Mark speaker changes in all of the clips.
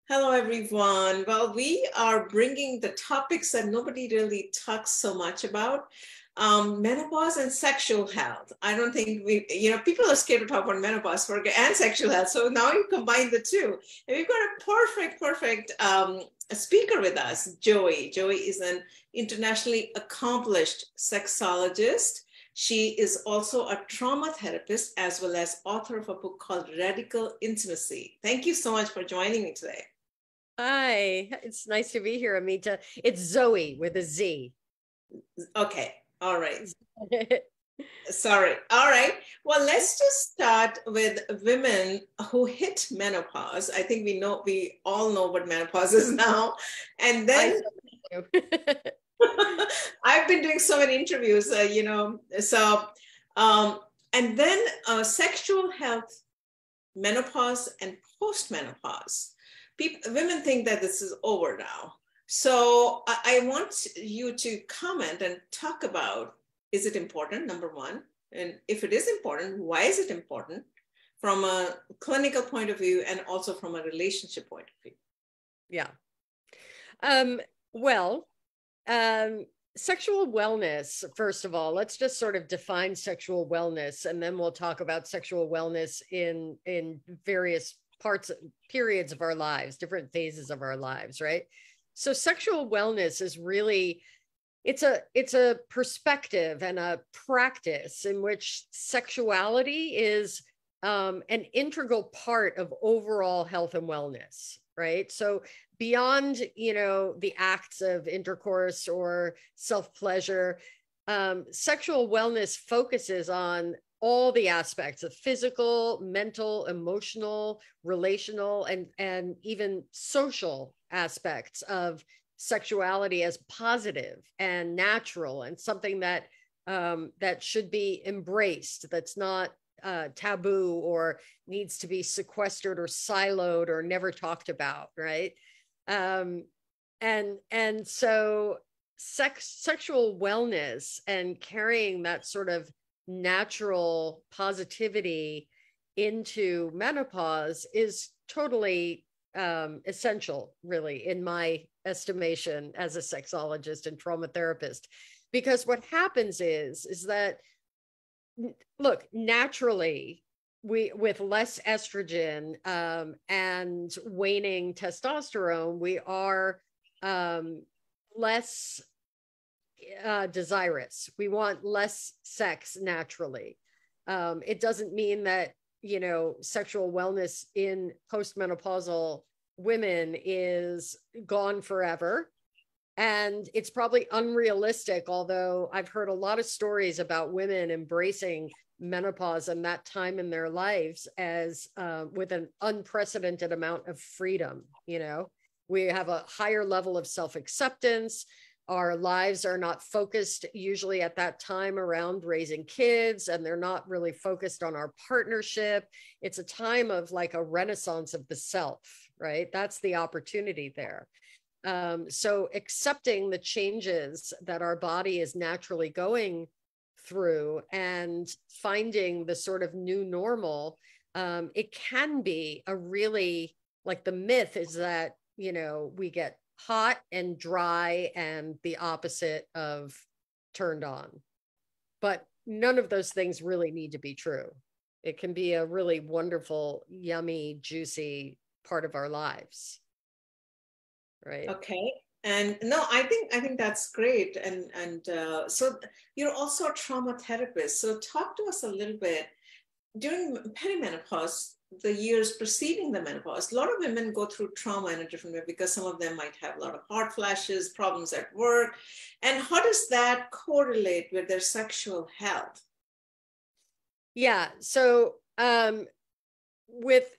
Speaker 1: Hello, everyone. Well, we are bringing the topics that nobody really talks so much about, menopause and sexual health. I don't think people are scared to talk about menopause and sexual health. So now you combine the two. And we've got a perfect speaker with us, Joey. Joey is an internationally accomplished sexologist. She is also a trauma therapist as well as author of a book called Radical Intimacy. Thank you so much for joining me today.
Speaker 2: Hi, it's nice to be here, Amita. It's Zoe with a Z.
Speaker 1: Okay. All right. Sorry. All right. Well, let's just start with women who hit menopause. I think we all know what menopause is now. And then I've been doing so many interviews, um, and then sexual health, menopause, and postmenopause. Women think that this is over now. So I want you to comment and talk about, is it important, number one? And if it is important, why is it important from a clinical point of view and also from a relationship point of view?
Speaker 2: Yeah. Well, sexual wellness, first of all, let's just sort of define sexual wellness, and then we'll talk about sexual wellness in various periods of our lives, different phases of our lives, right? So sexual wellness is really it's a perspective and a practice in which sexuality is an integral part of overall health and wellness, right? So beyond the acts of intercourse or self-pleasure, sexual wellness focuses on all the aspects of physical, mental, emotional, relational, and even social aspects of sexuality as positive and natural and something that that should be embraced, that's not taboo or needs to be sequestered or siloed or never talked about, right? And so sexual wellness and carrying that sort of natural positivity into menopause is totally essential, really, in my estimation, as a sexologist and trauma therapist. Because what happens is that, look, naturally, we, with less estrogen and waning testosterone, we are less desirous. We want less sex naturally. It doesn't mean that sexual wellness in postmenopausal women is gone forever. And it's probably unrealistic, although I've heard a lot of stories about women embracing menopause and that time in their lives as with an unprecedented amount of freedom. We have a higher level of self-acceptance. Our lives are not focused usually at that time around raising kids, and they're not really focused on our partnership. It's a time of like a renaissance of the self, right? That's the opportunity there. So accepting the changes that our body is naturally going through and finding the sort of new normal, it can be a really, like, the myth is that, we get hot and dry and the opposite of turned on. But none of those things really need to be true. It can be a really wonderful, yummy, juicy part of our lives. Right.
Speaker 1: Okay. And no, I think that's great. So you're also a trauma therapist. So talk to us a little bit during perimenopause, the years preceding the menopause. A lot of women go through trauma in a different way because some of them might have a lot of hot flashes, problems at work. And how does that correlate with their sexual health?
Speaker 2: Yeah. So with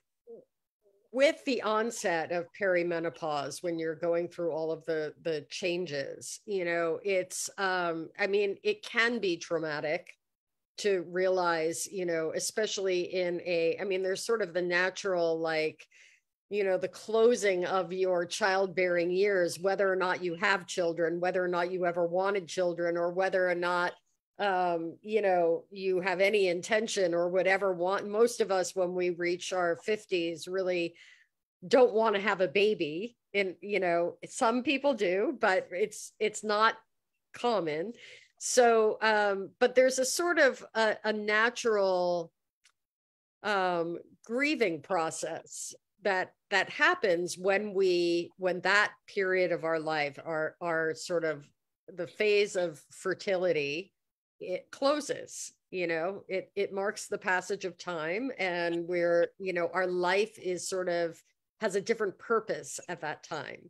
Speaker 2: the onset of perimenopause, when you're going through all of the changes, it's it can be traumatic to realize, especially there's sort of the natural, like, the closing of your childbearing years, whether or not you have children, whether or not you ever wanted children, or whether or not you have any intention or whatever want. Most of us, when we reach our 50s, really don't want to have a baby. And, some people do, but it's not common. So, but there's a sort of a natural grieving process that happens when that period of our life, our sort of the phase of fertility, it closes. It marks the passage of time, and our life is sort of has a different purpose at that time.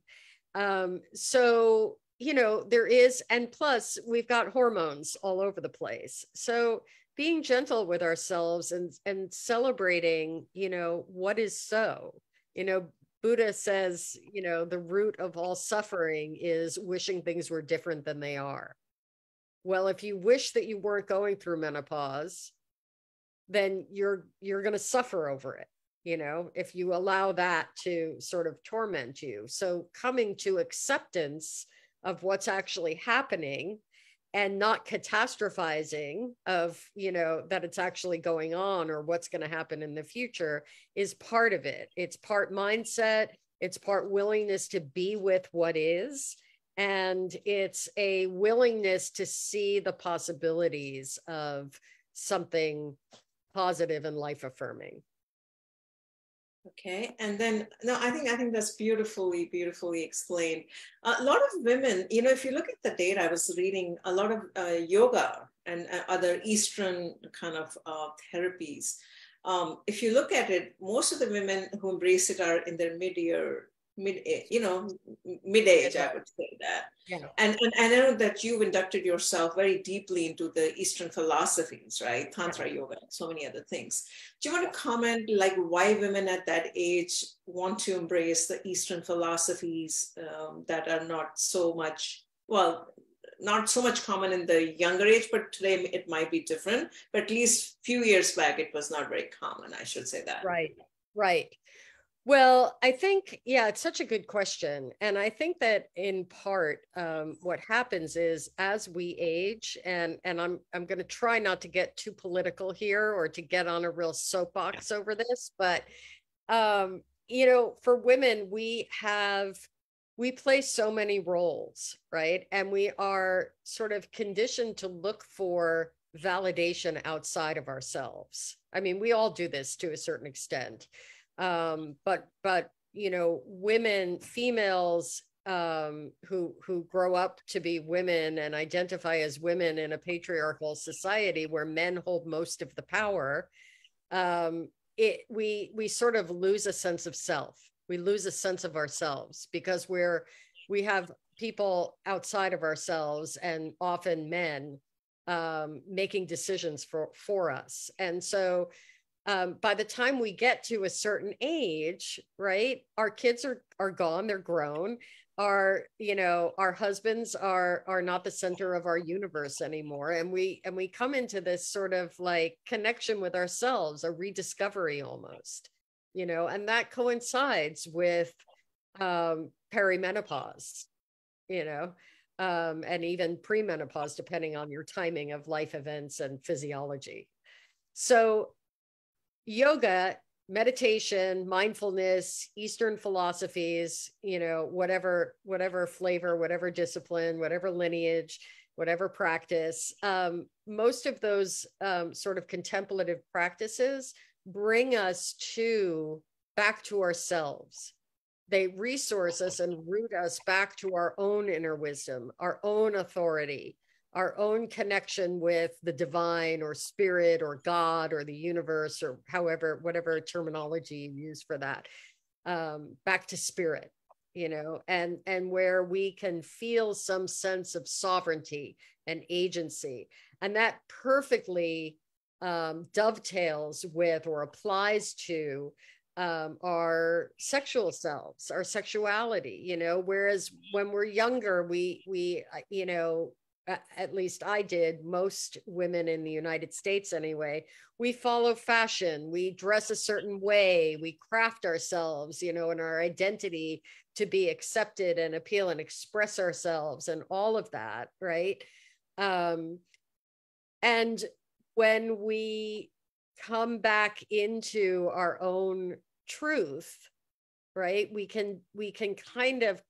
Speaker 2: So there is, and plus we've got hormones all over the place. So being gentle with ourselves and celebrating, what is so, Buddha says, the root of all suffering is wishing things were different than they are. Well, if you wish that you weren't going through menopause, then you're going to suffer over it, if you allow that to sort of torment you. So coming to acceptance of what's actually happening and not catastrophizing of, that it's actually going on or what's going to happen in the future is part of it. It's part mindset. It's part willingness to be with what is. And it's a willingness to see the possibilities of something positive and life affirming.
Speaker 1: Okay, and then no, I think that's beautifully explained. A lot of women, if you look at the data, I was reading a lot of yoga and other Eastern kind of therapies. If you look at it, most of the women who embrace it are in their mid-age, I would say that.
Speaker 2: Yeah.
Speaker 1: And I know that you've inducted yourself very deeply into the Eastern philosophies, right? Tantra yoga, so many other things. Do you want to comment like why women at that age want to embrace the Eastern philosophies that are not so much common in the younger age, but today it might be different, but at least a few years back, it was not very common, I should say that.
Speaker 2: Right. Well, I think, it's such a good question. And I think that in part, what happens is as we age, and I'm going to try not to get too political here or to get on a real soapbox over this, but, for women, we play so many roles, right? And we are sort of conditioned to look for validation outside of ourselves. I mean, we all do this to a certain extent. But women, females, who grow up to be women and identify as women in a patriarchal society where men hold most of the power, we sort of lose a sense of self. We lose a sense of ourselves because we have people outside of ourselves, and often men, making decisions for us. And so by the time we get to a certain age, right, our kids are gone, they're grown. Our husbands are not the center of our universe anymore. And we come into this sort of like connection with ourselves, a rediscovery almost, and that coincides with perimenopause, and even premenopause, depending on your timing of life events and physiology. So yoga, meditation, mindfulness, Eastern philosophies, whatever flavor, whatever discipline, whatever lineage, whatever practice, most of those sort of contemplative practices bring us back to ourselves. They resource us and root us back to our own inner wisdom, our own authority, our own connection with the divine or spirit or God or the universe, or whatever terminology you use for that, back to spirit, and where we can feel some sense of sovereignty and agency. And that perfectly dovetails with or applies to our sexual selves, our sexuality, whereas when we're younger, we at least I did, most women in the United States anyway, we follow fashion, we dress a certain way, we craft ourselves, and our identity to be accepted and appeal and express ourselves and all of that, right? And when we come back into our own truth, right? We can kind of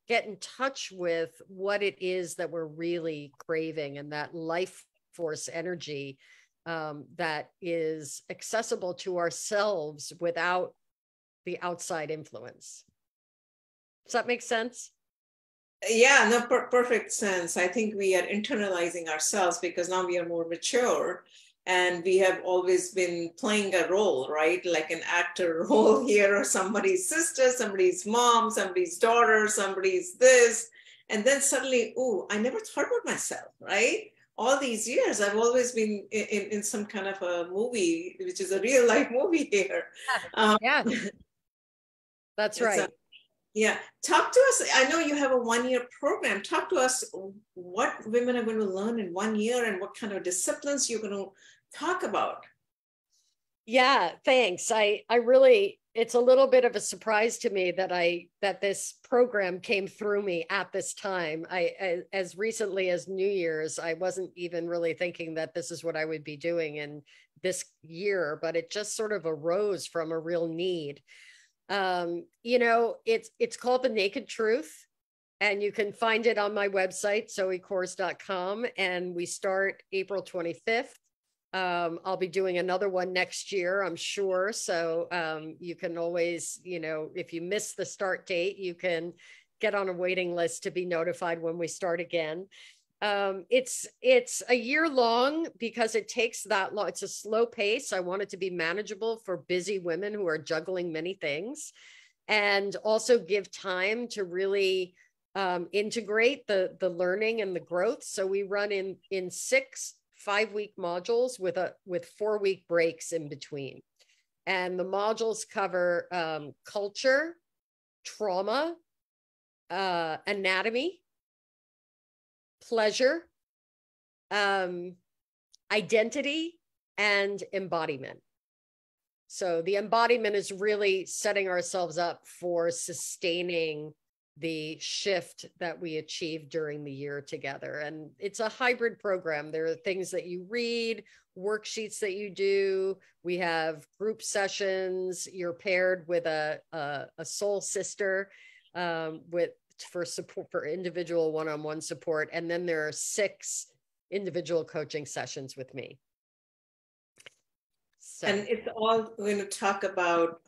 Speaker 2: get in touch with what it is that we're really craving, and that life force energy that is accessible to ourselves without the outside influence. Does that make sense?
Speaker 1: Yeah, no, perfect sense. I think we are internalizing ourselves because now we are more mature and we have always been playing a role, right? Like an actor role here, or somebody's sister, somebody's mom, somebody's daughter, somebody's this. And then suddenly, oh, I never thought about myself, right? All these years, I've always been in some kind of a movie, which is a real life movie here. Um,
Speaker 2: Yeah, that's
Speaker 1: it's a,
Speaker 2: right.
Speaker 1: yeah, talk to us. I know you have a 1 year program. Talk to us what women are going to learn in 1 year and what kind of disciplines you're going to talk about.
Speaker 2: Yeah, thanks. I really, it's a little bit of a surprise to me that this program came through me at this time. As recently as New Year's, I wasn't even really thinking that this is what I would be doing in this year, but it just sort of arose from a real need. It's called The Naked Truth, and you can find it on my website, zoekors.com, and we start April 25th. I'll be doing another one next year, I'm sure. So you can always, if you miss the start date, you can get on a waiting list to be notified when we start again. It's a year long because it takes that long. It's a slow pace. I want it to be manageable for busy women who are juggling many things, and also give time to really integrate the learning and the growth. So we run in 6 5-week modules with 4-week breaks in between. And the modules cover culture, trauma, anatomy, pleasure, identity, and embodiment. So the embodiment is really setting ourselves up for sustaining the shift that we achieved during the year together. And it's a hybrid program. There are things that you read, worksheets that you do. We have group sessions. You're paired with a soul sister for support, for individual one-on-one support. And then there are 6 individual coaching sessions with me. So.
Speaker 1: And it's all going to talk about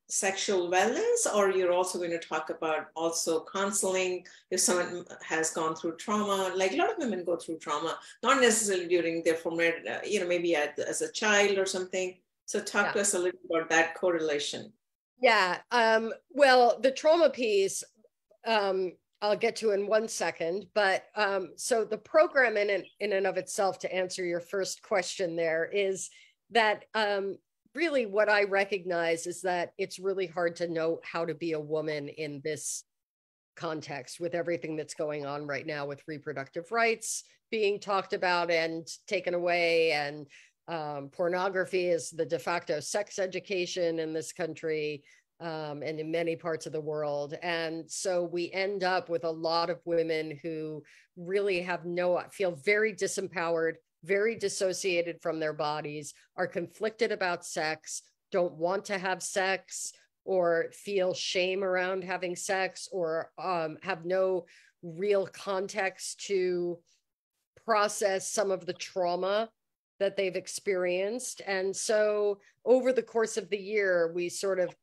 Speaker 1: sexual wellness, or you're also going to talk about also counseling if someone has gone through trauma. Like a lot of women go through trauma, not necessarily during their formative, maybe as a child or something. So talk to us a little about that correlation.
Speaker 2: Yeah. Well, the trauma piece, I'll get to in 1 second, but so the program in and of itself, to answer your first question there, is that really what I recognize is that it's really hard to know how to be a woman in this context with everything that's going on right now, with reproductive rights being talked about and taken away, and pornography is the de facto sex education in this country and in many parts of the world. And so we end up with a lot of women who really feel very disempowered, very dissociated from their bodies, are conflicted about sex, don't want to have sex, or feel shame around having sex, or have no real context to process some of the trauma that they've experienced. And so over the course of the year, we sort of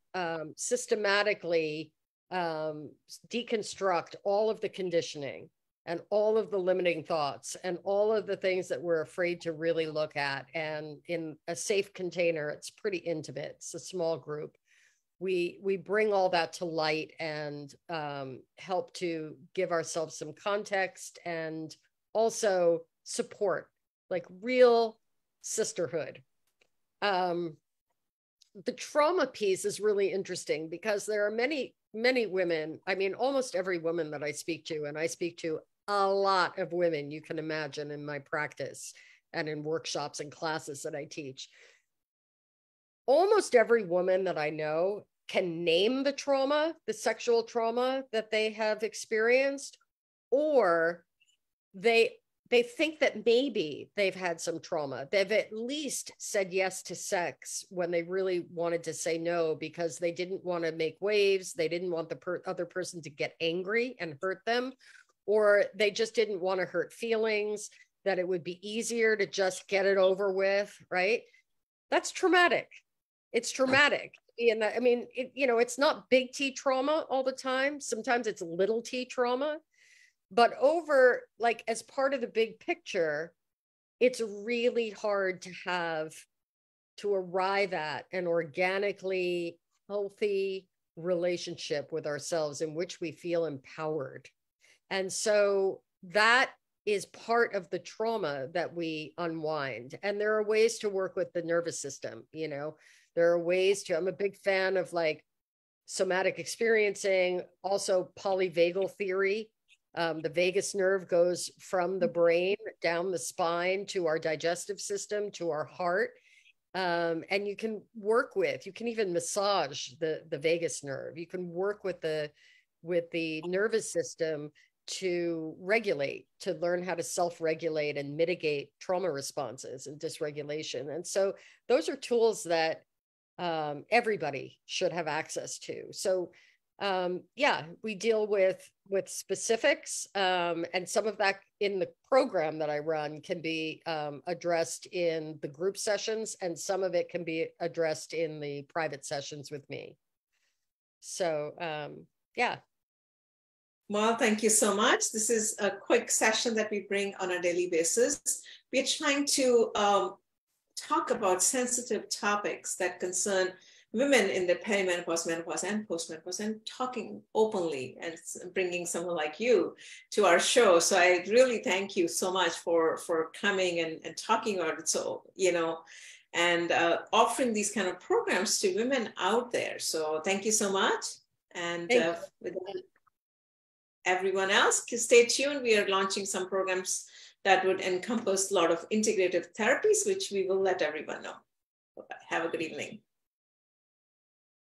Speaker 2: systematically deconstruct all of the conditioning and all of the limiting thoughts and all of the things that we're afraid to really look at. And in a safe container, it's pretty intimate. It's a small group. We bring all that to light and help to give ourselves some context and also support, like real sisterhood. The trauma piece is really interesting because there are many women. I mean, almost every woman that I speak to, and I speak to a lot of women you can imagine in my practice and in workshops and classes that I teach. Almost every woman that I know can name the trauma, the sexual trauma that they have experienced, or they they think that maybe they've had some trauma. They've at least said yes to sex when they really wanted to say no because they didn't want to make waves. They didn't want the other person to get angry and hurt them, or they just didn't want to hurt feelings, that it would be easier to just get it over with, right? That's traumatic. It's traumatic. And I mean, it's not big T trauma all the time. Sometimes it's little T trauma. But over, like, as part of the big picture, it's really hard to arrive at an organically healthy relationship with ourselves in which we feel empowered. And so that is part of the trauma that we unwind. And there are ways to work with the nervous system. There are ways to, I'm a big fan of like somatic experiencing, also polyvagal theory. The vagus nerve goes from the brain down the spine to our digestive system, to our heart. And you can even massage the vagus nerve. You can work with the nervous system to regulate, to learn how to self-regulate and mitigate trauma responses and dysregulation. And so those are tools that everybody should have access to. So we deal with specifics, and some of that in the program that I run can be addressed in the group sessions, and some of it can be addressed in the private sessions with me. So,
Speaker 1: Well, thank you so much. This is a quick session that we bring on a daily basis. We're trying to talk about sensitive topics that concern women in their perimenopause, menopause, and postmenopause, and talking openly and bringing someone like you to our show. So I really thank you so much for coming and talking about it. So, and offering these kind of programs to women out there. So thank you so much. And with everyone else, stay tuned. We are launching some programs that would encompass a lot of integrative therapies, which we will let everyone know. Bye-bye. Have a good evening.